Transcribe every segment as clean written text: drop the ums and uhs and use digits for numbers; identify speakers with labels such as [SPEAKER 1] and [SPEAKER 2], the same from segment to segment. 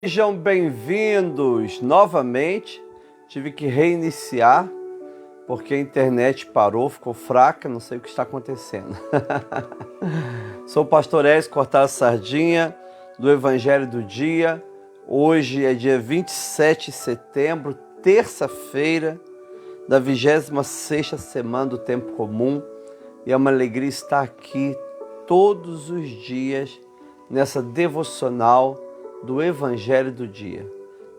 [SPEAKER 1] Sejam bem-vindos novamente. Tive que reiniciar porque a internet parou, ficou fraca, não sei o que está acontecendo. Sou o pastor Ézio Cortaz Sardinha, do Evangelho do Dia. Hoje é dia 27 de setembro, terça-feira, da 26ª semana do Tempo Comum. E é uma alegria estar aqui todos os dias nessa devocional do Evangelho do Dia.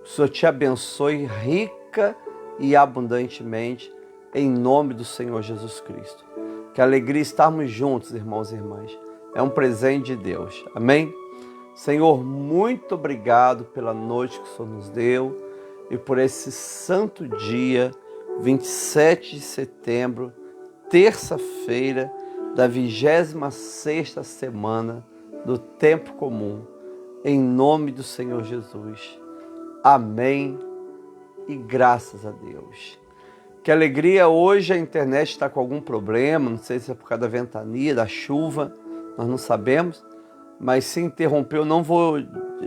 [SPEAKER 1] O Senhor te abençoe rica e abundantemente, em nome do Senhor Jesus Cristo. Que alegria estarmos juntos, irmãos e irmãs. É um presente de Deus. Amém? Senhor, muito obrigado pela noite que o Senhor nos deu e por esse santo dia, 27 de setembro, terça-feira da 26ª semana do Tempo Comum. Em nome do Senhor Jesus. Amém e graças a Deus. Que alegria, hoje a internet está com algum problema, não sei se é por causa da ventania, da chuva, nós não sabemos, mas se interrompeu, não vou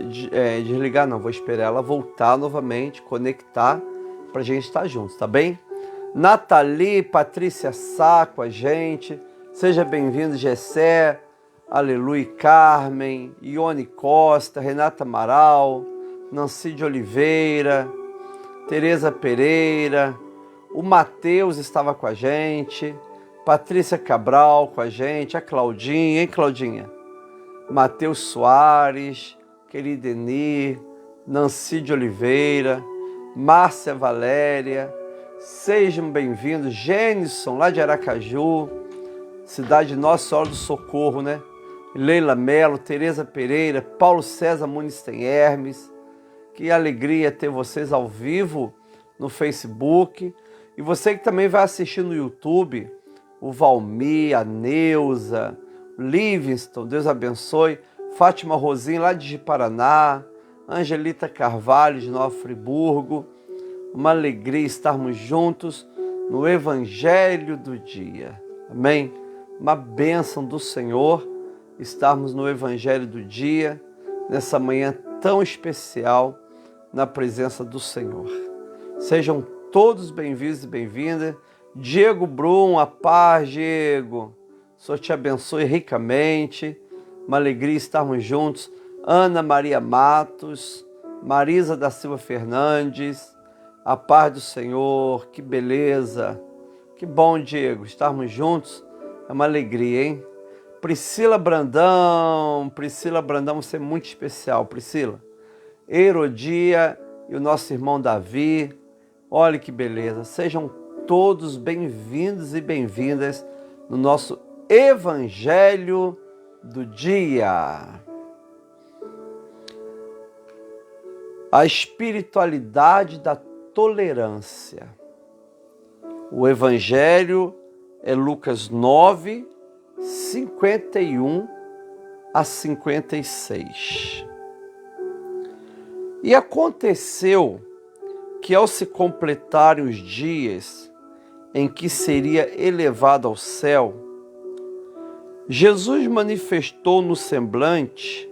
[SPEAKER 1] desligar não, vou esperar ela voltar novamente, conectar, para a gente estar juntos, tá bem? Nathalie, Patrícia Sá com a gente, seja bem-vindo, Gessé, Aleluia, Carmen, Ione Costa, Renata Amaral, Nancy de Oliveira, Tereza Pereira, o Mateus estava com a gente, Patrícia Cabral com a gente, a Claudinha, hein, Claudinha? Mateus Soares, querida Eni, Nancy de Oliveira, Márcia Valéria, sejam bem-vindos, Gênison, lá de Aracaju, cidade Nossa Senhora do Socorro, né? Leila Melo, Tereza Pereira, Paulo César Muniz tem Hermes. Que alegria ter vocês ao vivo no Facebook. E você que também vai assistir no YouTube, o Valmir, a Neuza, Livingston, Deus abençoe, Fátima Rosim, lá de Paraná, Angelita Carvalho, de Nova Friburgo. Uma alegria estarmos juntos no Evangelho do Dia. Amém? Uma bênção do Senhor estarmos no Evangelho do Dia, nessa manhã tão especial, na presença do Senhor. Sejam todos bem-vindos e bem-vindas. Diego Brum, a paz, Diego. O Senhor te abençoe ricamente. Uma alegria estarmos juntos. Ana Maria Matos, Marisa da Silva Fernandes, a paz do Senhor, que beleza. Que bom, Diego, estarmos juntos. É uma alegria, hein? Priscila Brandão, você é muito especial, Priscila. Herodia e o nosso irmão Davi, olha que beleza. Sejam todos bem-vindos e bem-vindas no nosso Evangelho do Dia. A espiritualidade da tolerância. O Evangelho é Lucas 9, 51 a 56. E aconteceu que, ao se completarem os dias em que seria elevado ao céu, Jesus manifestou no semblante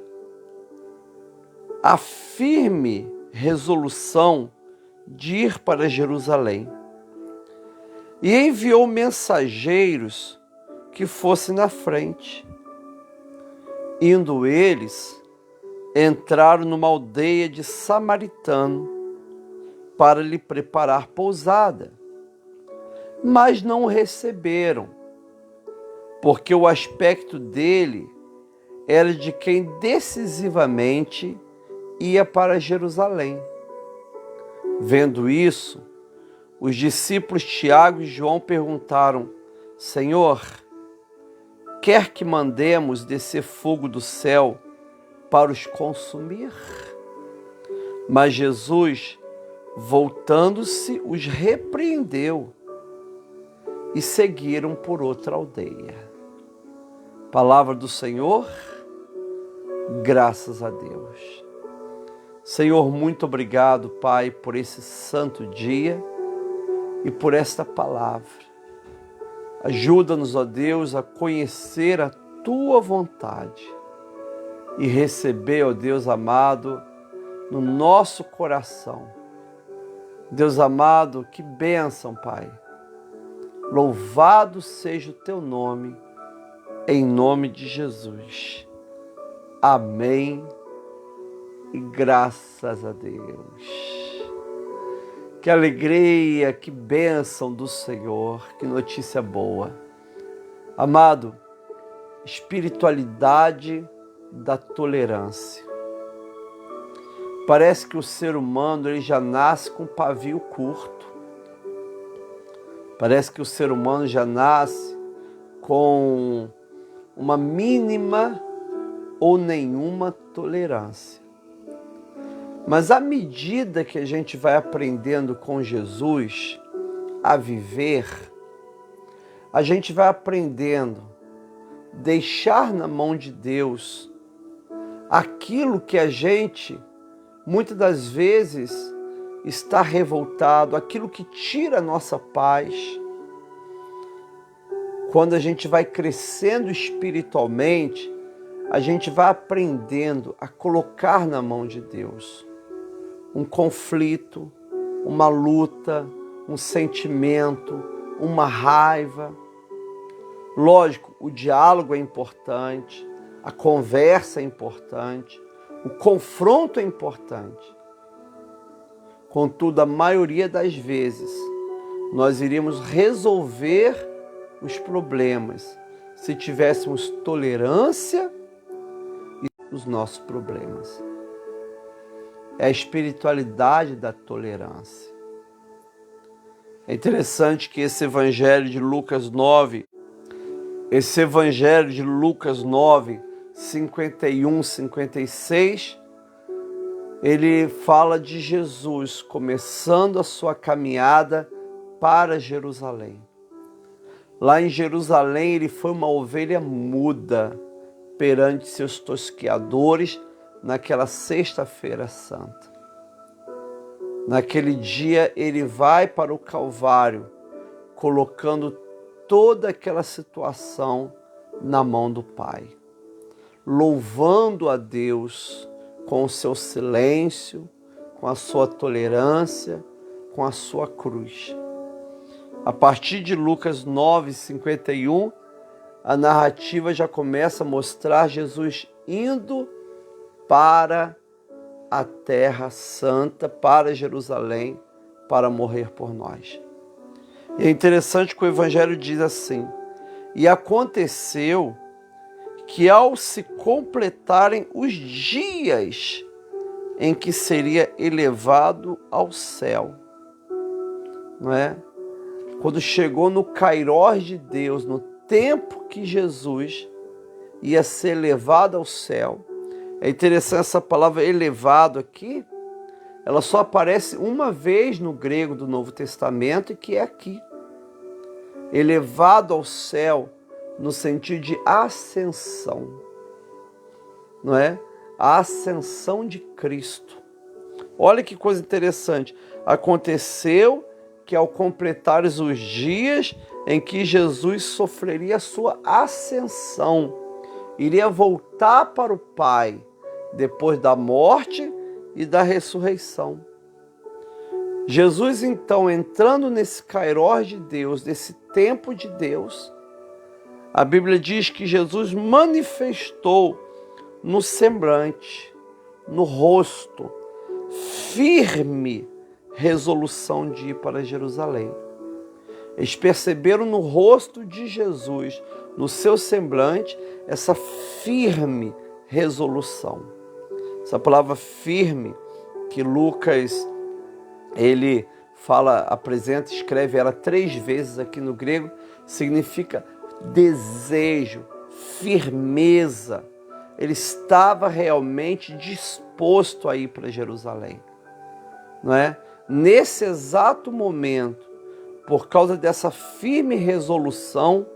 [SPEAKER 1] a firme resolução de ir para Jerusalém e enviou mensageiros que fossem na frente. Indo eles, entraram numa aldeia de samaritano para lhe preparar pousada, mas não o receberam, porque o aspecto dele era de quem decisivamente ia para Jerusalém. Vendo isso, os discípulos Tiago e João perguntaram: Senhor, quer que mandemos descer fogo do céu para os consumir? Mas Jesus, voltando-se, os repreendeu e seguiram por outra aldeia. Palavra do Senhor, graças a Deus. Senhor, muito obrigado, Pai, por esse santo dia e por esta palavra. Ajuda-nos, ó Deus, a conhecer a Tua vontade e receber, ó Deus amado, no nosso coração. Deus amado, que bênção, Pai. Louvado seja o teu nome, em nome de Jesus. Amém e graças a Deus. Que alegria, que bênção do Senhor, que notícia boa. Amado, espiritualidade da tolerância. Parece que o ser humano ele já nasce com pavio curto. Parece que o ser humano já nasce com uma mínima ou nenhuma tolerância. Mas à medida que a gente vai aprendendo com Jesus a viver, a gente vai aprendendo a deixar na mão de Deus aquilo que a gente muitas das vezes está revoltado, aquilo que tira a nossa paz. Quando a gente vai crescendo espiritualmente, a gente vai aprendendo a colocar na mão de Deus um conflito, uma luta, um sentimento, uma raiva. Lógico, o diálogo é importante, a conversa é importante, o confronto é importante. Contudo, a maioria das vezes, nós iríamos resolver os problemas se tivéssemos tolerância os nossos problemas. É a espiritualidade da tolerância. É interessante que esse evangelho de Lucas 9, 51, 56, ele fala de Jesus começando a sua caminhada para Jerusalém. Lá em Jerusalém ele foi uma ovelha muda perante seus tosqueadores naquela sexta-feira santa. Naquele dia ele vai para o Calvário, colocando toda aquela situação na mão do Pai, louvando a Deus com o seu silêncio, com a sua tolerância, com a sua cruz. A partir de Lucas 9, 51, a narrativa já começa a mostrar Jesus indo para a Terra Santa, para Jerusalém, para morrer por nós. E é interessante que o Evangelho diz assim: e aconteceu que ao se completarem os dias em que seria elevado ao céu, não é? Quando chegou no kairós de Deus, no tempo que Jesus ia ser levado ao céu. É interessante essa palavra elevado aqui, ela só aparece uma vez no grego do Novo Testamento, e que é aqui. Elevado ao céu no sentido de ascensão, não é? A ascensão de Cristo. Olha que coisa interessante. Aconteceu que ao completar os dias em que Jesus sofreria a sua ascensão, iria voltar para o Pai depois da morte e da ressurreição. Jesus, então, entrando nesse kairós de Deus, nesse tempo de Deus, a Bíblia diz que Jesus manifestou no semblante, no rosto, firme resolução de ir para Jerusalém. Eles perceberam no rosto de Jesus, no seu semblante, essa firme resolução. Essa palavra firme, que Lucas, ele fala, apresenta, escreve ela 3 vezes aqui no grego, significa desejo, firmeza. Ele estava realmente disposto a ir para Jerusalém, não é? Nesse exato momento, por causa dessa firme resolução,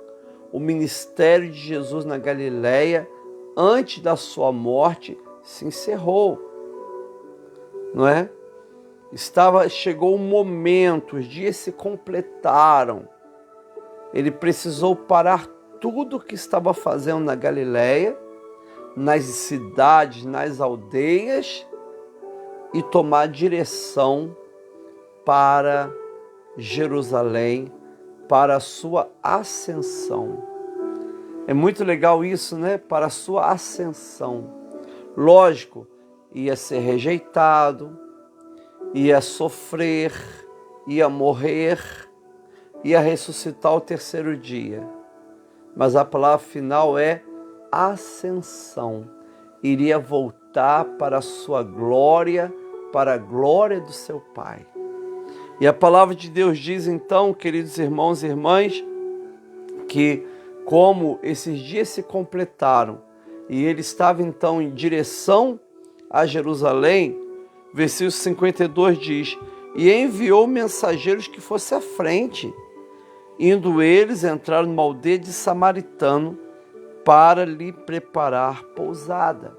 [SPEAKER 1] o ministério de Jesus na Galileia, antes da sua morte, se encerrou, não é? Chegou o momento, os dias se completaram. Ele precisou parar tudo o que estava fazendo na Galileia, nas cidades, nas aldeias, e tomar direção para Jerusalém, para a sua ascensão. É muito legal isso, né? Para a sua ascensão. Lógico, ia ser rejeitado, ia sofrer, ia morrer, ia ressuscitar ao terceiro dia. Mas a palavra final é ascensão. Iria voltar para a sua glória, para a glória do seu Pai. E a palavra de Deus diz então, queridos irmãos e irmãs, que como esses dias se completaram e ele estava então em direção a Jerusalém, versículo 52 diz: e enviou mensageiros que fossem à frente. Indo eles, entraram numa aldeia de samaritano para lhe preparar pousada.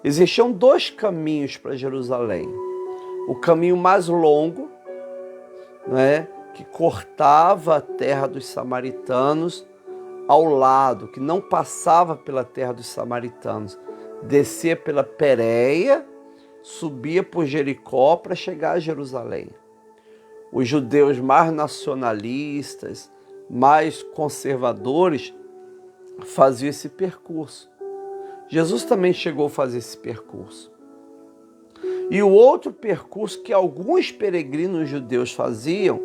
[SPEAKER 1] Existiam dois caminhos para Jerusalém. O caminho mais longo, né, que cortava a terra dos samaritanos ao lado, que não passava pela terra dos samaritanos, descia pela Pérea, subia por Jericó para chegar a Jerusalém. Os judeus mais nacionalistas, mais conservadores, faziam esse percurso. Jesus também chegou a fazer esse percurso. E o outro percurso que alguns peregrinos judeus faziam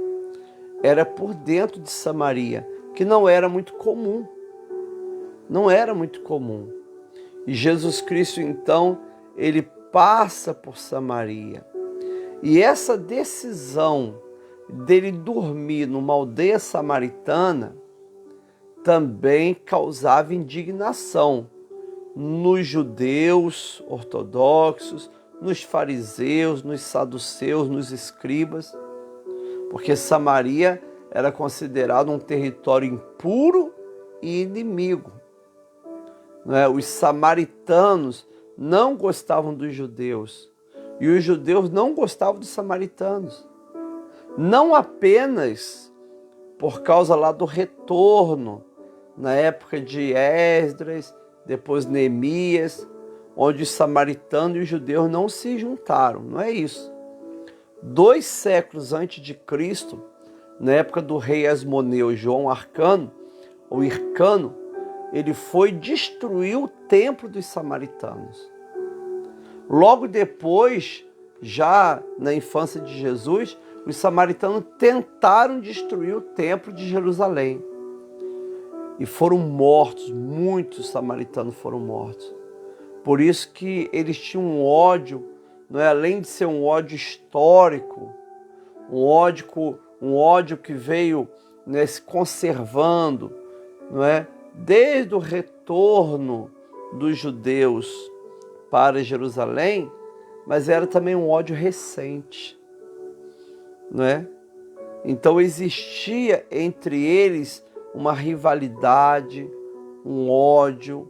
[SPEAKER 1] era por dentro de Samaria, que não era muito comum. Não era muito comum. E Jesus Cristo, então, ele passa por Samaria. E essa decisão dele dormir numa aldeia samaritana também causava indignação nos judeus ortodoxos, nos fariseus, nos saduceus, nos escribas, porque Samaria era considerado um território impuro e inimigo. Os samaritanos não gostavam dos judeus e os judeus não gostavam dos samaritanos. Não apenas por causa lá do retorno, na época de Esdras, depois Neemias, onde os samaritanos e os judeus não se juntaram, não é isso. 2 séculos antes de Cristo, na época do rei Asmoneu João Arcano, ou Hircano, ele foi destruir o templo dos samaritanos. Logo depois, já na infância de Jesus, os samaritanos tentaram destruir o templo de Jerusalém. E foram mortos, muitos samaritanos foram mortos. Por isso que eles tinham um ódio, não é? Além de ser um ódio histórico, um ódio que veio, né, se conservando, não é? Desde o retorno dos judeus para Jerusalém, mas era também um ódio recente, não é? Então existia entre eles uma rivalidade, um ódio,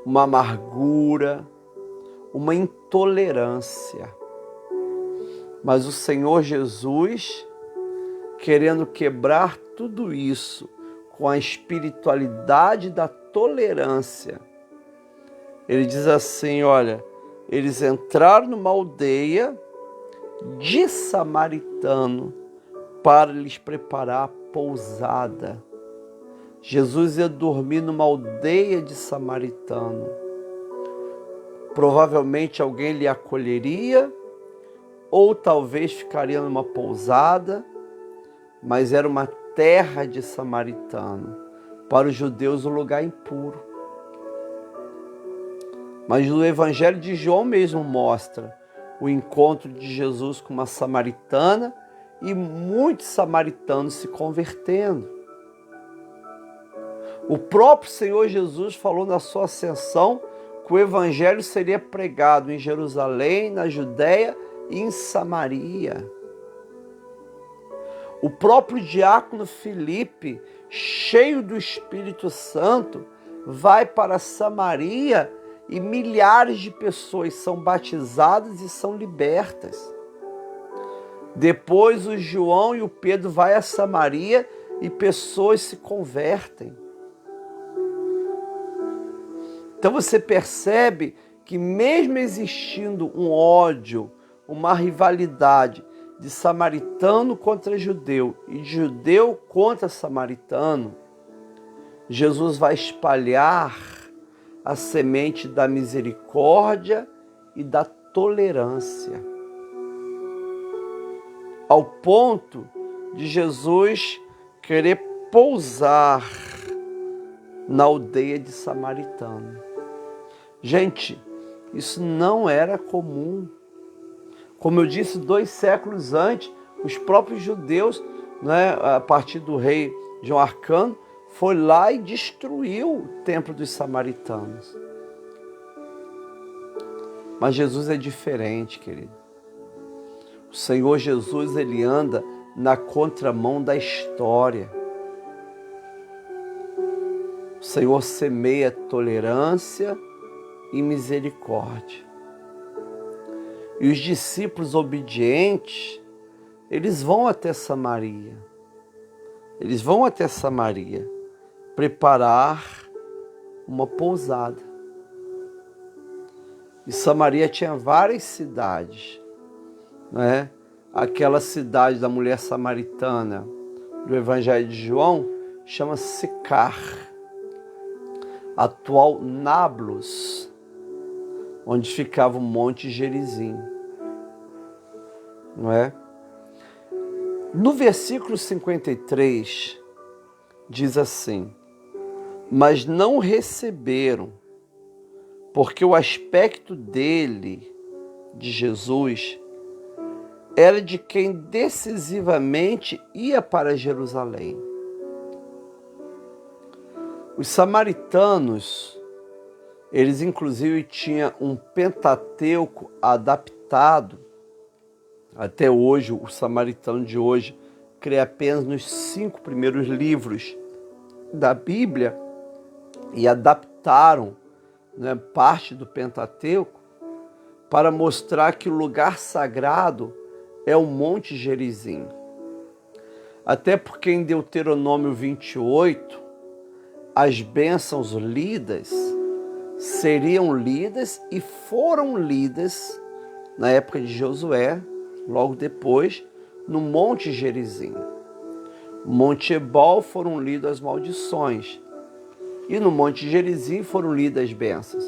[SPEAKER 1] uma amargura, uma intolerância. Mas o Senhor Jesus, querendo quebrar tudo isso com a espiritualidade da tolerância, ele diz assim, olha, eles entraram numa aldeia de samaritano para lhes preparar a pousada. Jesus ia dormir numa aldeia de samaritano. Provavelmente alguém lhe acolheria, ou talvez ficaria numa pousada, mas era uma terra de samaritano. Para os judeus, um lugar impuro. Mas no Evangelho de João mesmo mostra o encontro de Jesus com uma samaritana e muitos samaritanos se convertendo. O próprio Senhor Jesus falou na sua ascensão que o Evangelho seria pregado em Jerusalém, na Judéia e em Samaria. O próprio diácono Filipe, cheio do Espírito Santo, vai para Samaria e milhares de pessoas são batizadas e são libertas. Depois o João e o Pedro vai a Samaria e pessoas se convertem. Então você percebe que mesmo existindo um ódio, uma rivalidade de samaritano contra judeu e de judeu contra samaritano, Jesus vai espalhar a semente da misericórdia e da tolerância, ao ponto de Jesus querer pousar na aldeia de Samaritano. Gente, isso não era comum. Como eu disse, 2 séculos antes, os próprios judeus, né, a partir do rei João Arcano, foi lá e destruiu o templo dos samaritanos. Mas Jesus é diferente, querido. O Senhor Jesus, ele anda na contramão da história. O Senhor semeia tolerância e misericórdia. E os discípulos obedientes, eles vão até Samaria. Eles vão até Samaria preparar uma pousada. E Samaria tinha várias cidades, né? Aquela cidade da mulher samaritana do Evangelho de João chama Sicar, atual Nablus, onde ficava o Monte Gerizim, não é? No versículo 53 diz assim: mas não receberam, porque o aspecto dele, de Jesus, era de quem decisivamente ia para Jerusalém. Os samaritanos, eles inclusive tinham um Pentateuco adaptado. Até hoje, o samaritano de hoje crê apenas nos 5 primeiros livros da Bíblia e adaptaram, né, parte do Pentateuco para mostrar que o lugar sagrado é o Monte Gerizim. Até porque em Deuteronômio 28, as bênçãos lidas seriam lidas e foram lidas na época de Josué, logo depois, no Monte Gerizim. No Monte Ebal foram lidas as maldições e no Monte Gerizim foram lidas as bênçãos.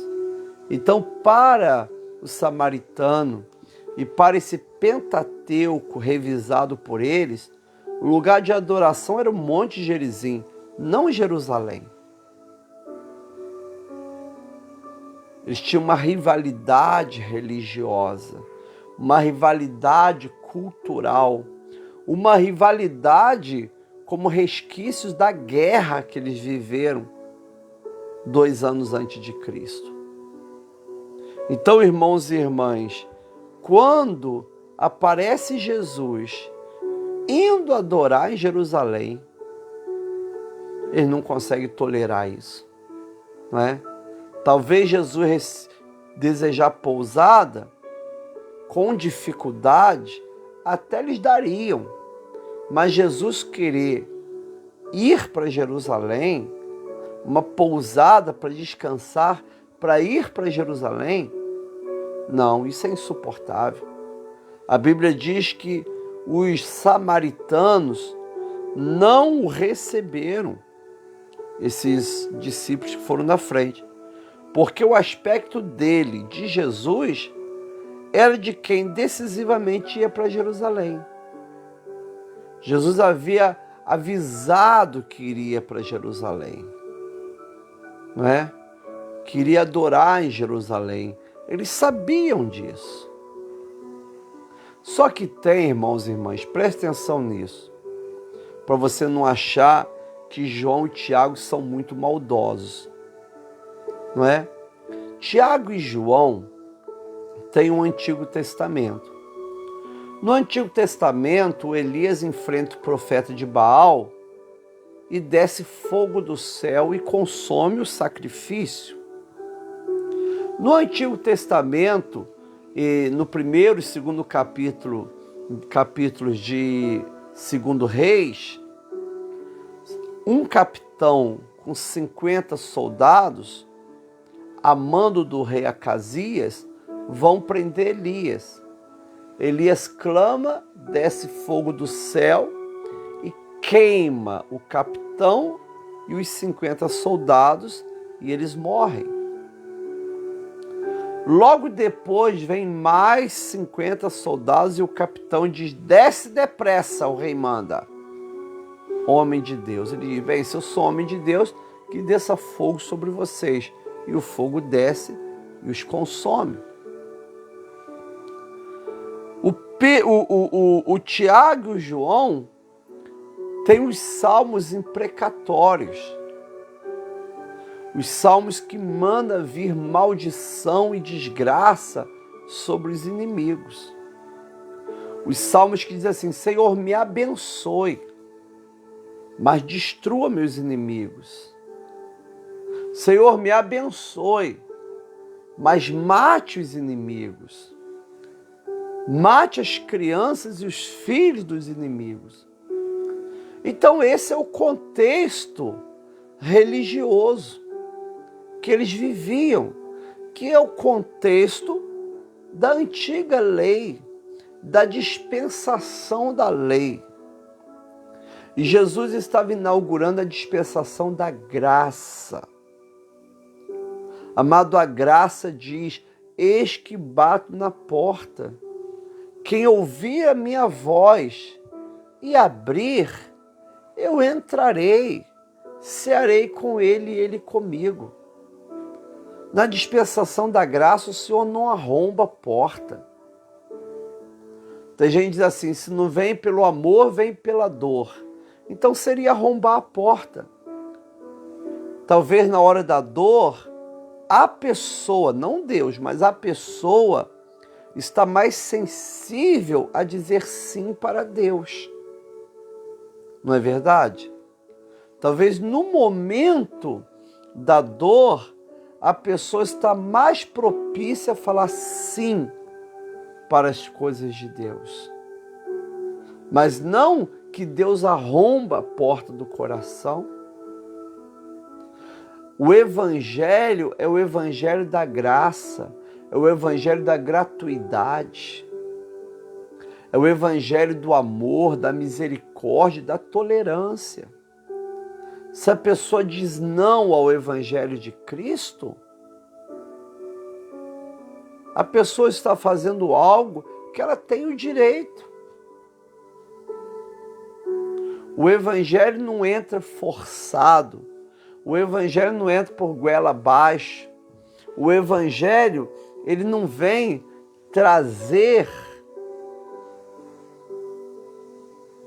[SPEAKER 1] Então, para o samaritano e para esse Pentateuco revisado por eles, o lugar de adoração era o Monte Gerizim, não Jerusalém. Eles tinham uma rivalidade religiosa, uma rivalidade cultural, uma rivalidade como resquícios da guerra que eles viveram 2 anos antes de Cristo. Então, irmãos e irmãs, quando aparece Jesus indo adorar em Jerusalém, eles não conseguem tolerar isso, não é? Talvez Jesus desejar pousada, com dificuldade, até lhes dariam. Mas Jesus querer ir para Jerusalém, uma pousada para descansar, para ir para Jerusalém, não, isso é insuportável. A Bíblia diz que os samaritanos não o receberam, esses discípulos que foram na frente, porque o aspecto dele, de Jesus, era de quem decisivamente ia para Jerusalém. Jesus havia avisado que iria para Jerusalém, não é? Queria adorar em Jerusalém. Eles sabiam disso. Só que tem, irmãos e irmãs, preste atenção nisso, para você não achar que João e Tiago são muito maldosos, não é? Tiago e João têm um Antigo Testamento. No Antigo Testamento, Elias enfrenta o profeta de Baal e desce fogo do céu e consome o sacrifício. No Antigo Testamento, no 1º e 2º capítulos de 2 Reis, um capitão com 50 soldados a mando do rei Acasias, vão prender Elias. Elias clama, desce fogo do céu e queima o capitão e os 50 soldados, e eles morrem. Logo depois vem mais 50 soldados e o capitão diz: desce depressa, o rei manda. Homem de Deus. Ele diz: bem, se eu sou homem de Deus, que desça fogo sobre vocês. E o fogo desce e os consome. O Tiago e o João têm os salmos imprecatórios. Os salmos que mandam vir maldição e desgraça sobre os inimigos. Os salmos que dizem assim: Senhor, me abençoe, mas destrua meus inimigos. Senhor, me abençoe, mas mate os inimigos. Mate as crianças e os filhos dos inimigos. Então esse é o contexto religioso que eles viviam, que é o contexto da antiga lei, da dispensação da lei. E Jesus estava inaugurando a dispensação da graça. Amado, a graça diz: eis que bato na porta. Quem ouvir a minha voz e abrir, eu entrarei, cearei com ele e ele comigo. Na dispensação da graça, o Senhor não arromba a porta. Tem gente que diz assim: se não vem pelo amor, vem pela dor. Então seria arrombar a porta. Talvez na hora da dor, a pessoa, não Deus, mas a pessoa está mais sensível a dizer sim para Deus. Não é verdade? Talvez no momento da dor, a pessoa está mais propícia a falar sim para as coisas de Deus. Mas não que Deus arromba a porta do coração. O Evangelho é o Evangelho da graça, é o Evangelho da gratuidade, é o Evangelho do amor, da misericórdia, da tolerância. Se a pessoa diz não ao Evangelho de Cristo, a pessoa está fazendo algo que ela tem o direito. O Evangelho não entra forçado, o Evangelho não entra por goela abaixo, o Evangelho, ele não vem trazer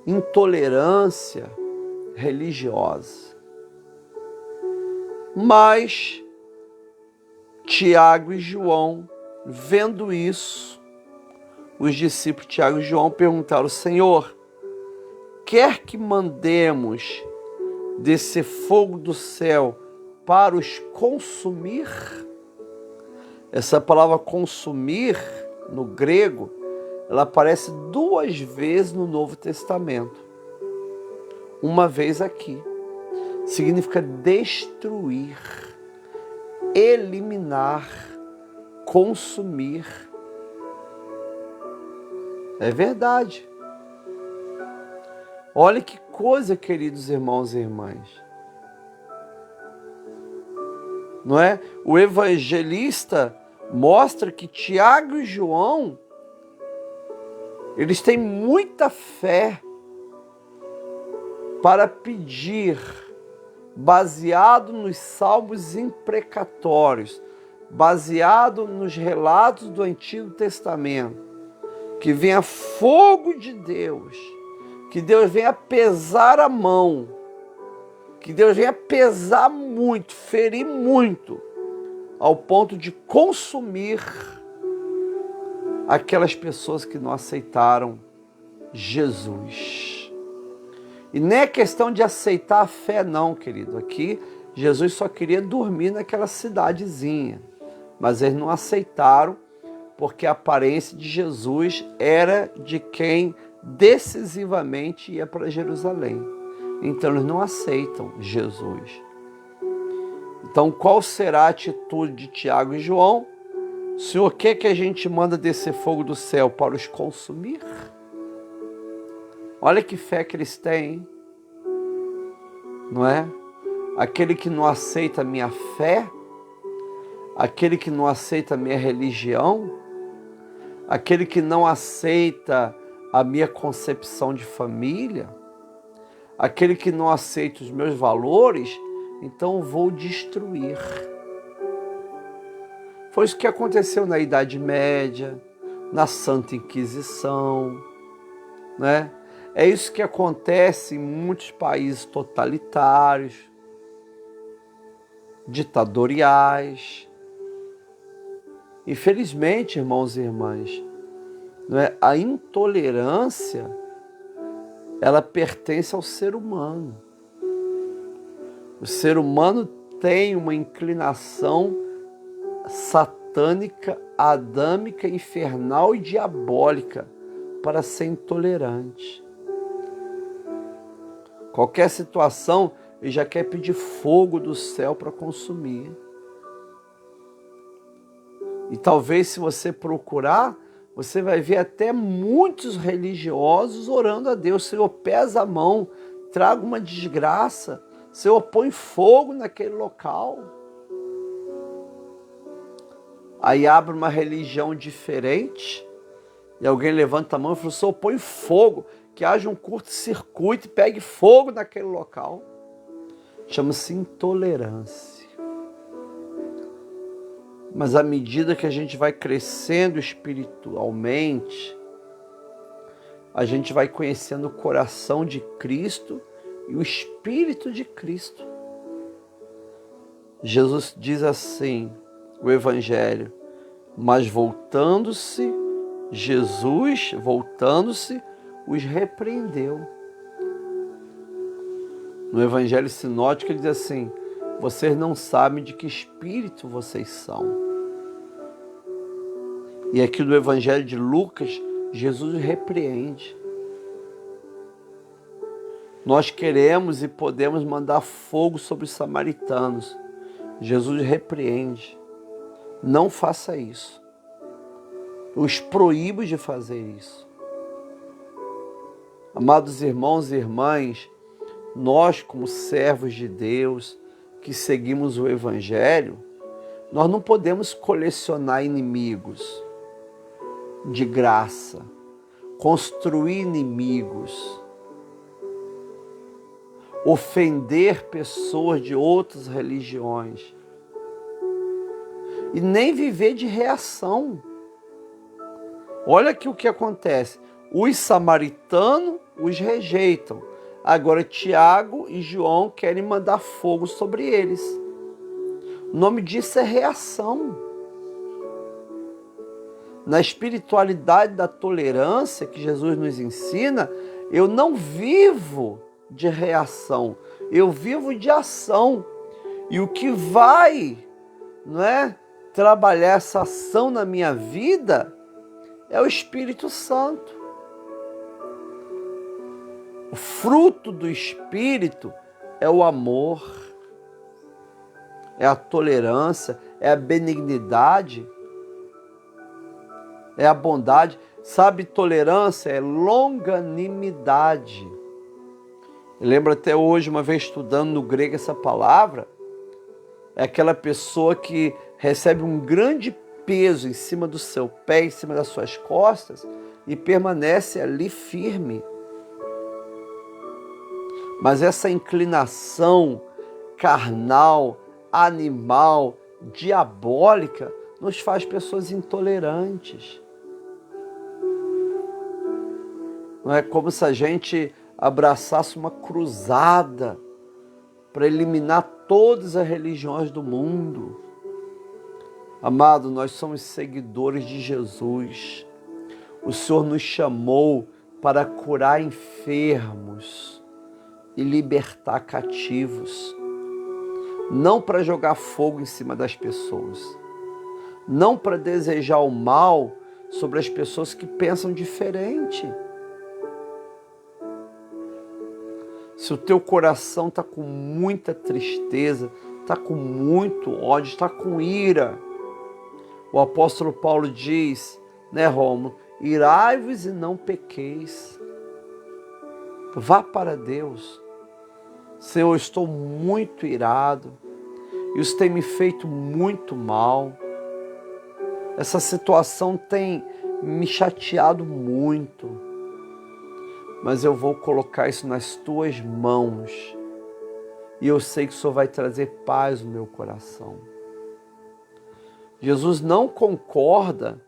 [SPEAKER 1] intolerância religiosa. Mas Tiago e João, vendo isso, os discípulos Tiago e João perguntaram: Senhor, quer que mandemos descer fogo do céu para os consumir? Essa palavra consumir, no grego, ela aparece 2 vezes no Novo Testamento. Uma vez aqui. Significa destruir, eliminar, consumir. É verdade. Olha que coisa, queridos irmãos e irmãs. Não é? O evangelista mostra que Tiago e João, eles têm muita fé para pedir, baseado nos salmos imprecatórios, baseado nos relatos do Antigo Testamento, que venha fogo de Deus, que Deus venha pesar a mão, que Deus venha pesar muito, ferir muito, ao ponto de consumir aquelas pessoas que não aceitaram Jesus. E nem é questão de aceitar a fé não, querido. Aqui, Jesus só queria dormir naquela cidadezinha. Mas eles não aceitaram, porque a aparência de Jesus era de quem decisivamente ia para Jerusalém. Então eles não aceitam Jesus. Então, qual será a atitude de Tiago e João? Senhor, quer que a gente manda descer fogo do céu para os consumir? Olha que fé que eles têm, não é? Aquele que não aceita a minha fé, aquele que não aceita a minha religião, aquele que não aceita a minha concepção de família, aquele que não aceita os meus valores, então eu vou destruir. Foi isso que aconteceu na Idade Média, na Santa Inquisição, né? É isso que acontece em muitos países totalitários, ditatoriais. Infelizmente, irmãos e irmãs, não é? A intolerância, ela pertence ao ser humano. O ser humano tem uma inclinação satânica, adâmica, infernal e diabólica para ser intolerante. Qualquer situação, ele já quer pedir fogo do céu para consumir. E talvez, se você procurar, você vai ver até muitos religiosos orando a Deus. Senhor, pesa a mão, traga uma desgraça. Senhor, põe fogo naquele local. Aí abre uma religião diferente e alguém levanta a mão e fala, Senhor, põe fogo, que haja um curto-circuito e pegue fogo naquele local. Chama-se intolerância. Mas à medida que a gente vai crescendo espiritualmente, a gente vai conhecendo o coração de Cristo e o Espírito de Cristo. Jesus diz assim, o Evangelho, mas Jesus, voltando-se, os repreendeu. No Evangelho Sinótico ele diz assim, vocês não sabem de que espírito vocês são. E aqui no Evangelho de Lucas, Jesus os repreende. Nós queremos e podemos mandar fogo sobre os samaritanos. Jesus repreende. Não faça isso. Os proíbo de fazer isso. Amados irmãos e irmãs, nós como servos de Deus, que seguimos o Evangelho, nós não podemos colecionar inimigos de graça, construir inimigos, ofender pessoas de outras religiões e nem viver de reação. Olha aqui o que acontece. Os samaritanos os rejeitam. Agora Tiago e João querem mandar fogo sobre eles. O nome disso é reação. Na espiritualidade da tolerância que Jesus nos ensina, eu não vivo de reação, eu vivo de ação. E o que vai, não é, trabalhar essa ação na minha vida é o Espírito Santo. O fruto do Espírito é o amor, é a tolerância, é a benignidade, é a bondade. Sabe, tolerância é longanimidade. Eu lembro até hoje, uma vez estudando no grego essa palavra, é aquela pessoa que recebe um grande peso em cima do seu pé, em cima das suas costas, e permanece ali firme. Mas essa inclinação carnal, animal, diabólica, nos faz pessoas intolerantes. Não é como se a gente abraçasse uma cruzada para eliminar todas as religiões do mundo. Amado, nós somos seguidores de Jesus. O Senhor nos chamou para curar enfermos e libertar cativos. Não para jogar fogo em cima das pessoas. Não para desejar o mal sobre as pessoas que pensam diferente. Se o teu coração está com muita tristeza, está com muito ódio, está com ira. O apóstolo Paulo diz, né, Rômulo? Irai-vos e não pequeis. Vá para Deus. Senhor, eu estou muito irado. Isso tem me feito muito mal. Essa situação tem me chateado muito. Mas eu vou colocar isso nas tuas mãos. E eu sei que o Senhor vai trazer paz no meu coração. Jesus não concorda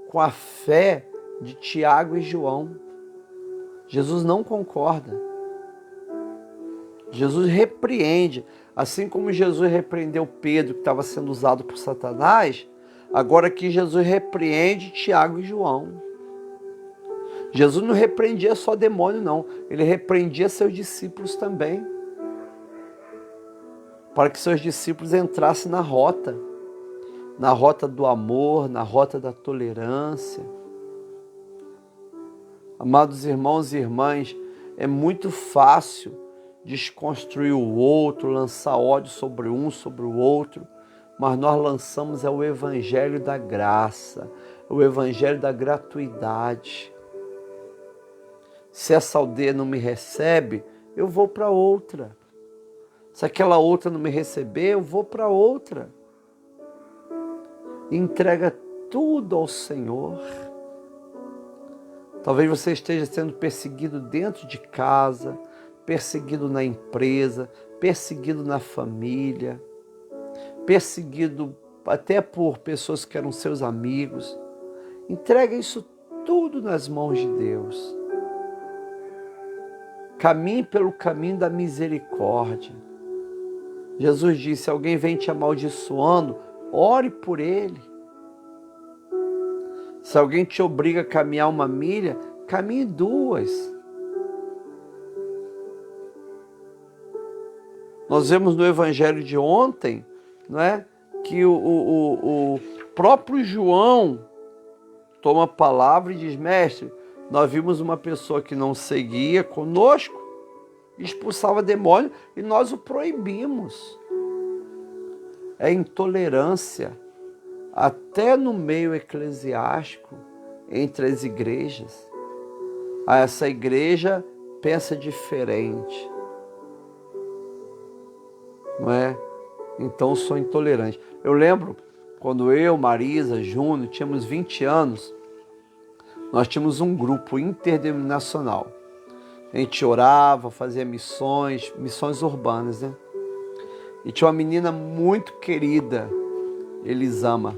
[SPEAKER 1] com a fé de Tiago e João. Jesus não concorda. Jesus repreende. Assim como Jesus repreendeu Pedro, que estava sendo usado por Satanás, agora aqui Jesus repreende Tiago e João. Jesus não repreendia só demônio, não. Ele repreendia seus discípulos também. Para que seus discípulos entrassem na rota do amor, na rota da tolerância. Amados irmãos e irmãs, é muito fácil desconstruir o outro, lançar ódio sobre um, sobre o outro, mas nós lançamos o evangelho da graça, o evangelho da gratuidade. Se essa aldeia não me recebe, eu vou para outra. Se aquela outra não me receber, eu vou para outra. Entrega tudo ao Senhor. Talvez você esteja sendo perseguido dentro de casa, perseguido na empresa, perseguido na família, perseguido até por pessoas que eram seus amigos. Entrega isso tudo nas mãos de Deus. Caminhe pelo caminho da misericórdia. Jesus disse, se alguém vem te amaldiçoando, ore por ele. Se alguém te obriga a caminhar 1 milha, caminhe 2. Nós vemos no evangelho de ontem, não é, que o próprio João toma a palavra e diz, mestre, nós vimos uma pessoa que não seguia conosco, expulsava demônio e nós o proibimos. É intolerância, até no meio eclesiástico, entre as igrejas. Essa igreja pensa diferente, não é? Então sou intolerante. Eu lembro quando eu, Marisa, Júnior, tínhamos 20 anos, nós tínhamos um grupo interdenominacional. A gente orava, fazia missões urbanas, né? E tinha uma menina muito querida, Elisama.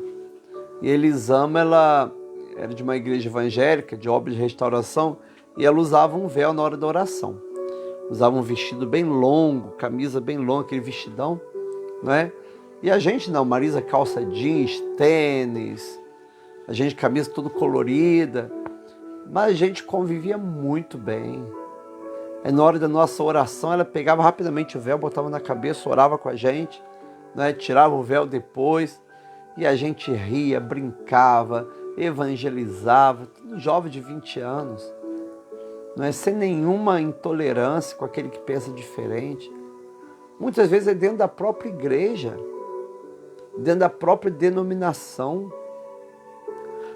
[SPEAKER 1] E Elisama, ela era de uma igreja evangélica, de obra de restauração, e ela usava um véu na hora da oração. Usava um vestido bem longo, camisa bem longa, aquele vestidão, não é? E a gente não, Marisa calça jeans, tênis, a gente camisa toda colorida, mas a gente convivia muito bem. Aí na hora da nossa oração, ela pegava rapidamente o véu, botava na cabeça, orava com a gente, né? Tirava o véu depois, e a gente ria, brincava, evangelizava, tudo jovem de 20 anos, não é? Sem nenhuma intolerância com aquele que pensa diferente. Muitas vezes é dentro da própria igreja, dentro da própria denominação.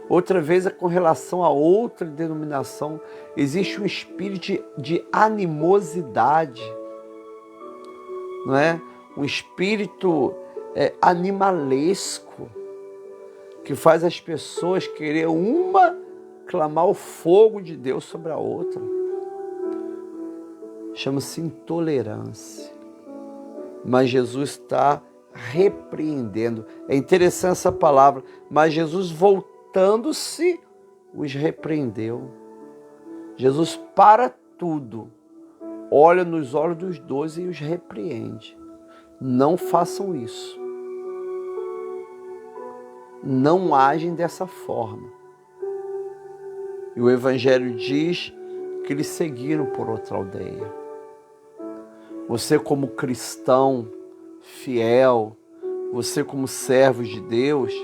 [SPEAKER 1] Outra vez é com relação a outra denominação. Existe um espírito de animosidade, não é? Um espírito animalesco, que faz as pessoas querer uma clamar o fogo de Deus sobre a outra. Chama-se intolerância. Mas Jesus está repreendendo. É interessante essa palavra. Mas Jesus voltando-se, os repreendeu. Jesus para tudo, olha nos olhos dos 12 e os repreende. Não façam isso. Não agem dessa forma. E o Evangelho diz que eles seguiram por outra aldeia. Você como cristão fiel, você como servo de Deus,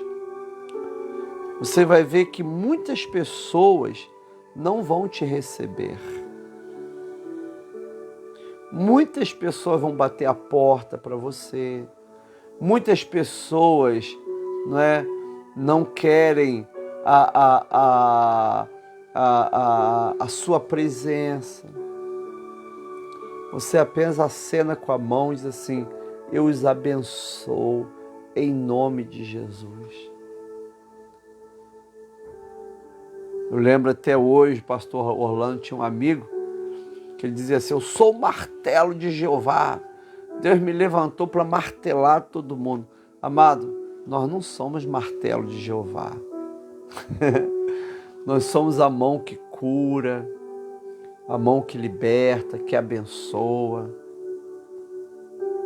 [SPEAKER 1] você vai ver que muitas pessoas não vão te receber. Muitas pessoas vão bater a porta para você, Muitas pessoas, não é, não querem a sua presença. Você apenas acena com a mão e diz assim: eu os abençoo em nome de Jesus. Eu lembro até hoje, o pastor Orlando tinha um amigo que ele dizia assim: eu sou o martelo de Jeová. Deus me levantou para martelar todo mundo. Amado, nós não somos martelo de Jeová. Nós somos a mão que cura, a mão que liberta, que abençoa.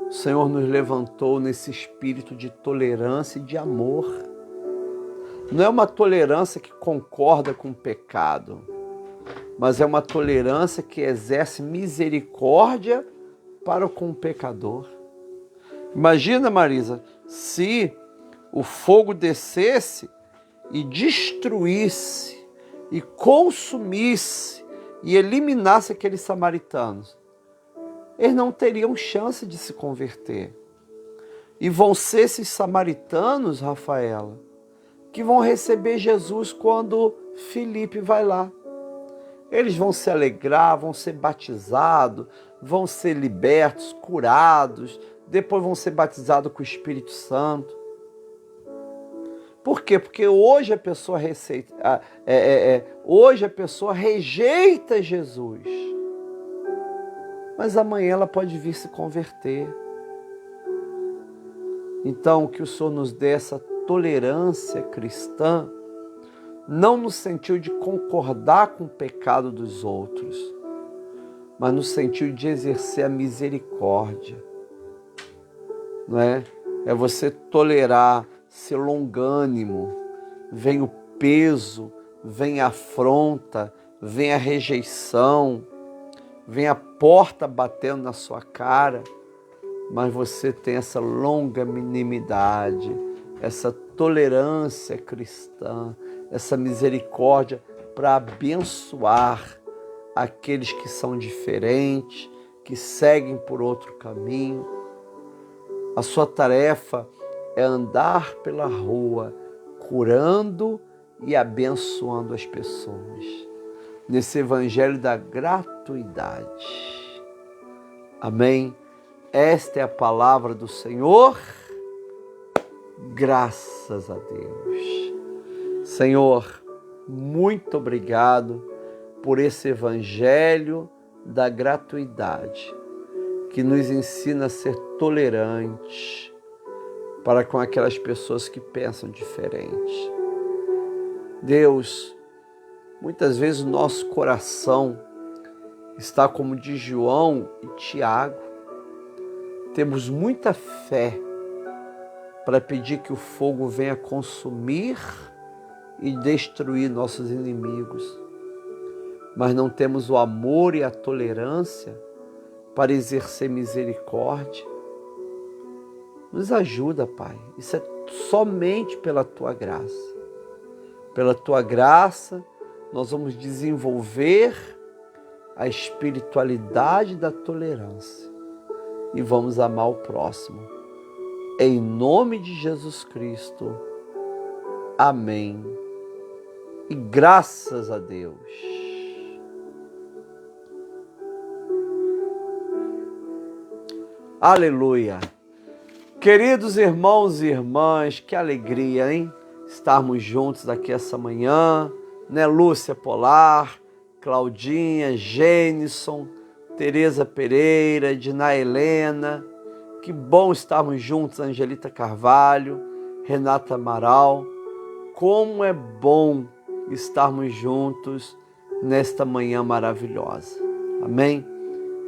[SPEAKER 1] O Senhor nos levantou nesse espírito de tolerância e de amor. Não é uma tolerância que concorda com o pecado, mas é uma tolerância que exerce misericórdia para com o pecador. Imagina, Marisa, se o fogo descesse e destruísse, e consumisse, e eliminasse aqueles samaritanos. Eles não teriam chance de se converter. E vão ser esses samaritanos, Rafaela, que vão receber Jesus quando Filipe vai lá. Eles vão se alegrar, vão ser batizados, vão ser libertos, curados, depois vão ser batizados com o Espírito Santo. Por quê? Porque hoje a pessoa rejeita Jesus, mas amanhã ela pode vir se converter. Então, que o Senhor nos dê essa tolerância cristã, não no sentido de concordar com o pecado dos outros, mas no sentido de exercer a misericórdia. Não é? É você tolerar, ser longânimo. Vem o peso, vem a afronta, vem a rejeição, vem a porta batendo na sua cara, mas você tem essa longanimidade, essa tolerância cristã, essa misericórdia para abençoar aqueles que são diferentes, que seguem por outro caminho. A sua tarefa é andar pela rua, curando e abençoando as pessoas, nesse evangelho da gratuidade. Amém? Esta é a palavra do Senhor. Graças a Deus. Senhor, muito obrigado por esse evangelho da gratuidade, que nos ensina a ser tolerante para com aquelas pessoas que pensam diferente. Deus, muitas vezes o nosso coração está como de João e Tiago. Temos muita fé para pedir que o fogo venha consumir e destruir nossos inimigos, mas não temos o amor e a tolerância para exercer misericórdia. Nos ajuda, Pai. Isso é somente pela Tua graça. Pela Tua graça, nós vamos desenvolver a espiritualidade da tolerância e vamos amar o próximo. Em nome de Jesus Cristo. Amém. E graças a Deus. Aleluia. Queridos irmãos e irmãs, que alegria, hein? Estarmos juntos aqui essa manhã, né? Lúcia Polar, Claudinha, Gênison, Tereza Pereira, Dina Helena. Que bom estarmos juntos, Angelita Carvalho, Renata Amaral. Como é bom estarmos juntos nesta manhã maravilhosa. Amém?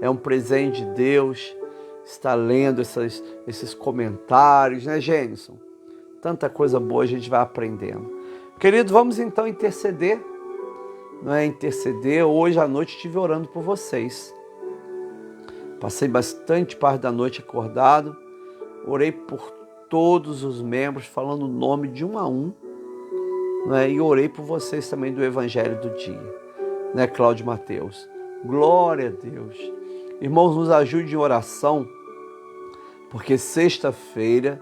[SPEAKER 1] É um presente de Deus estar lendo esses comentários, né, Gênison? Tanta coisa boa a gente vai aprendendo. Querido, vamos então interceder. Não é interceder? Hoje à noite estive orando por vocês. Passei bastante parte da noite acordado. Orei por todos os membros, falando o nome de um a um. Né? E orei por vocês também do Evangelho do dia. Né, Cláudio Mateus? Glória a Deus. Irmãos, nos ajude em oração, porque sexta-feira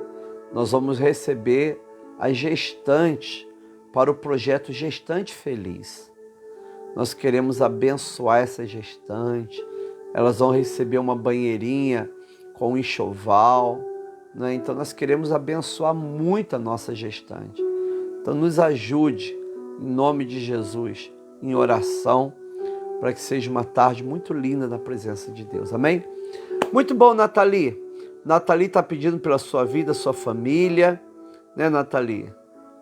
[SPEAKER 1] nós vamos receber as gestantes para o projeto Gestante Feliz. Nós queremos abençoar essa gestante. Elas vão receber uma banheirinha com enxoval, né? Então nós queremos abençoar muito a nossa gestante. Então nos ajude, em nome de Jesus, em oração, para que seja uma tarde muito linda na presença de Deus. Amém? Muito bom, Nathalie. Nathalie está pedindo pela sua vida, sua família, né, Nathalie?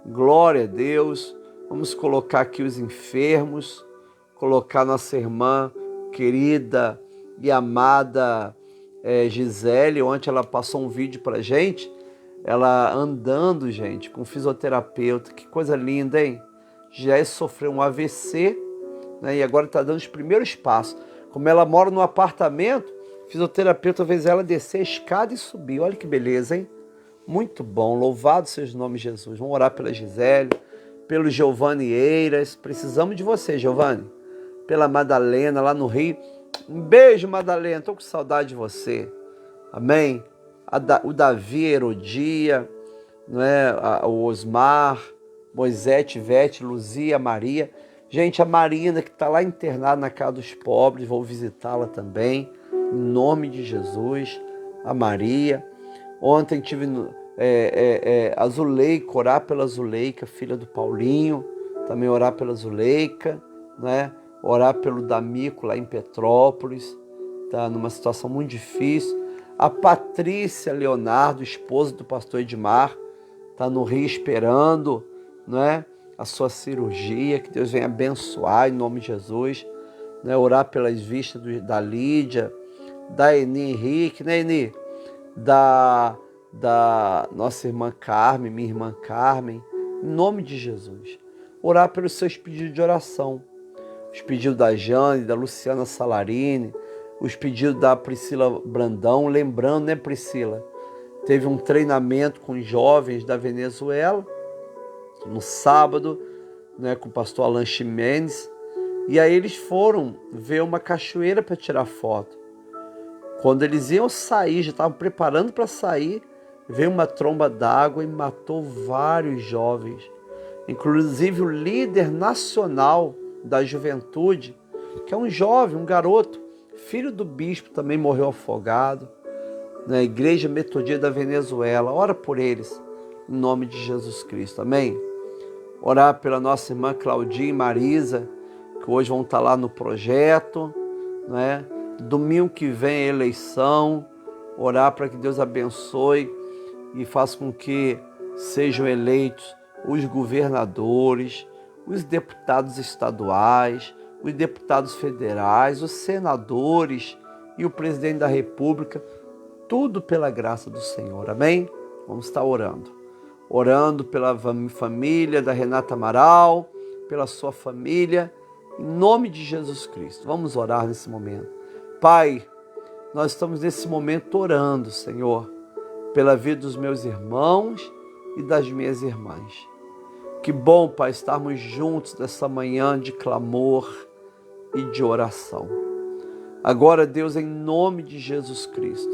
[SPEAKER 1] Glória a Deus. Vamos colocar aqui os enfermos, colocar nossa irmã querida e amada Gisele. Ontem ela passou um vídeo para a gente, ela andando, gente, com fisioterapeuta. Que coisa linda, hein? Já sofreu um AVC, né, e agora está dando os primeiros passos. Como ela mora num apartamento, o fisioterapeuta fez ela descer a escada e subir. Olha que beleza, hein? Muito bom. Louvado seja o nome de Jesus. Vamos orar pela Gisele, pelo Giovanni Eiras. Precisamos de você, Giovanni. Pela Madalena, lá no Rio. Um beijo, Madalena. Estou com saudade de você. Amém? O Davi, Herodia, né? O Osmar, Moisés, Ivete, Luzia, Maria. Gente, a Marina, que está lá internada na casa dos pobres, vou visitá-la também, em nome de Jesus. A Maria. Ontem tive a Zuleika, orar pela Zuleika, filha do Paulinho, também orar pela Zuleika, né? Orar pelo D'Amico lá em Petrópolis, está numa situação muito difícil. A Patrícia Leonardo, esposa do pastor Edmar, está no Rio esperando, né, a sua cirurgia, que Deus venha abençoar em nome de Jesus, né? Orar pelas vistas da Lídia, da Eni Henrique, né, Eni? Da nossa irmã Carmen, minha irmã Carmen, em nome de Jesus. Orar pelos seus pedidos de oração, os pedidos da Jane, da Luciana Salarini, os pedidos da Priscila Brandão. Lembrando, né, Priscila, teve um treinamento com jovens da Venezuela no sábado, né, com o pastor Alan Ximenes, e aí eles foram ver uma cachoeira para tirar foto. Quando eles iam sair, já estavam preparando para sair, veio uma tromba d'água e matou vários jovens, inclusive o líder nacional da juventude, que é um jovem, um garoto, filho do bispo, também morreu afogado, na Igreja Metodista da Venezuela. Ora por eles, em nome de Jesus Cristo, amém? Orar pela nossa irmã Claudinha e Marisa, que hoje vão estar lá no projeto, né? Domingo que vem é eleição. Orar para que Deus abençoe e faça com que sejam eleitos os governadores, os deputados estaduais, os deputados federais, os senadores e o presidente da República, tudo pela graça do Senhor, amém? Vamos estar orando pela família da Renata Amaral, pela sua família, em nome de Jesus Cristo. Vamos orar nesse momento. Pai, nós estamos nesse momento orando, Senhor, pela vida dos meus irmãos e das minhas irmãs. Que bom, Pai, estarmos juntos nessa manhã de clamor e de oração. Agora, Deus, em nome de Jesus Cristo,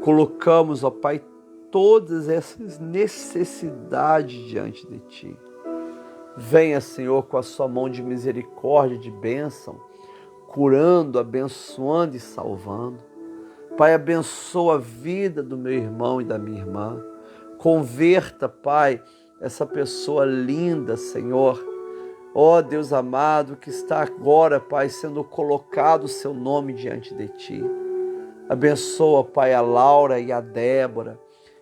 [SPEAKER 1] colocamos, ó Pai, todas essas necessidades diante de Ti. Venha, Senhor, com a sua mão de misericórdia, de bênção, curando, abençoando e salvando. Pai, abençoa a vida do meu irmão e da minha irmã. Converta, Pai, essa pessoa linda, Senhor. Ó Deus amado, que está agora, Pai, sendo colocado o seu nome diante de Ti. Abençoa, Pai, a Laura e a Débora,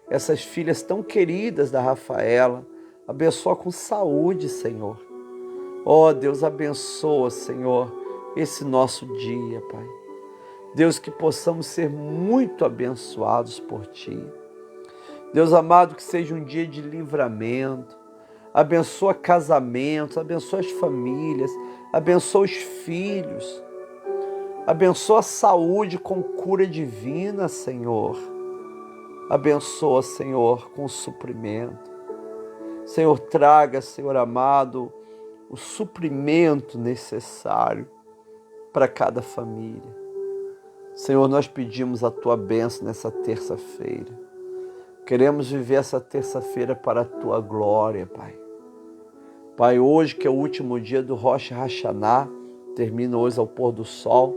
[SPEAKER 1] essas filhas tão queridas da Rafaela. Abençoa com saúde, Senhor. Ó Deus, abençoa, Senhor, esse nosso dia, Pai. Deus, que possamos ser muito abençoados por Ti. Deus amado, que seja um dia de livramento. Abençoa casamentos, abençoa as famílias, abençoa os filhos. Abençoa a saúde com cura divina, Senhor. Abençoa, Senhor, com suprimento. Senhor, traga, Senhor amado, o suprimento necessário para cada família. Senhor, nós pedimos a Tua bênção nessa terça-feira. Queremos viver essa terça-feira para a Tua glória, Pai. Pai, hoje que é o último dia do Rosh Hashanah, termina hoje ao pôr do sol,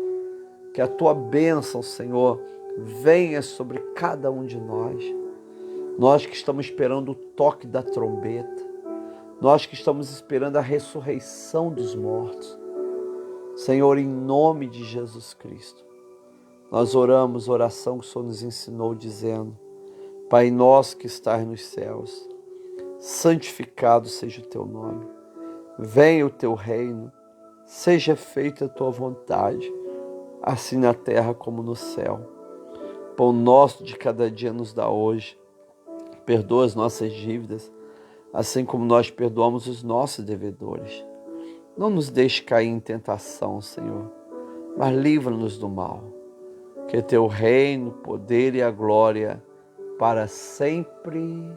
[SPEAKER 1] que a Tua bênção, Senhor, venha sobre cada um de nós. Nós que estamos esperando o toque da trombeta, nós que estamos esperando a ressurreição dos mortos. Senhor, em nome de Jesus Cristo, nós oramos a oração que o Senhor nos ensinou, dizendo: Pai nosso que estás nos céus, santificado seja o teu nome. Venha o teu reino, seja feita a tua vontade, assim na terra como no céu. Pão nosso de cada dia nos dá hoje. Perdoa as nossas dívidas, assim como nós perdoamos os nossos devedores. Não nos deixe cair em tentação, Senhor, mas livra-nos do mal. Que teu reino, o poder e a glória para sempre.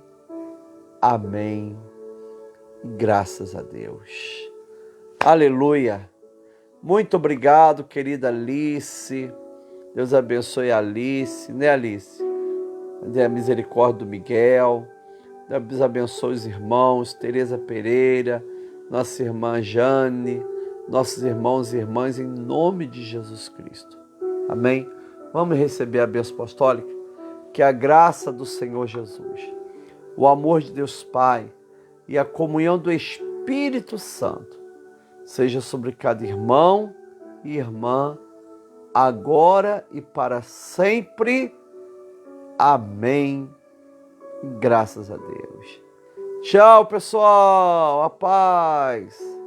[SPEAKER 1] Amém. Graças a Deus. Aleluia. Muito obrigado, querida Alice. Deus abençoe a Alice, né, Alice? Dê a misericórdia do Miguel. Deus abençoe os irmãos, Tereza Pereira, nossa irmã Jane, nossos irmãos e irmãs, em nome de Jesus Cristo. Amém? Vamos receber a bênção apostólica? Que a graça do Senhor Jesus, o amor de Deus Pai e a comunhão do Espírito Santo seja sobre cada irmão e irmã, agora e para sempre. Amém. Graças a Deus. Tchau, pessoal. A paz.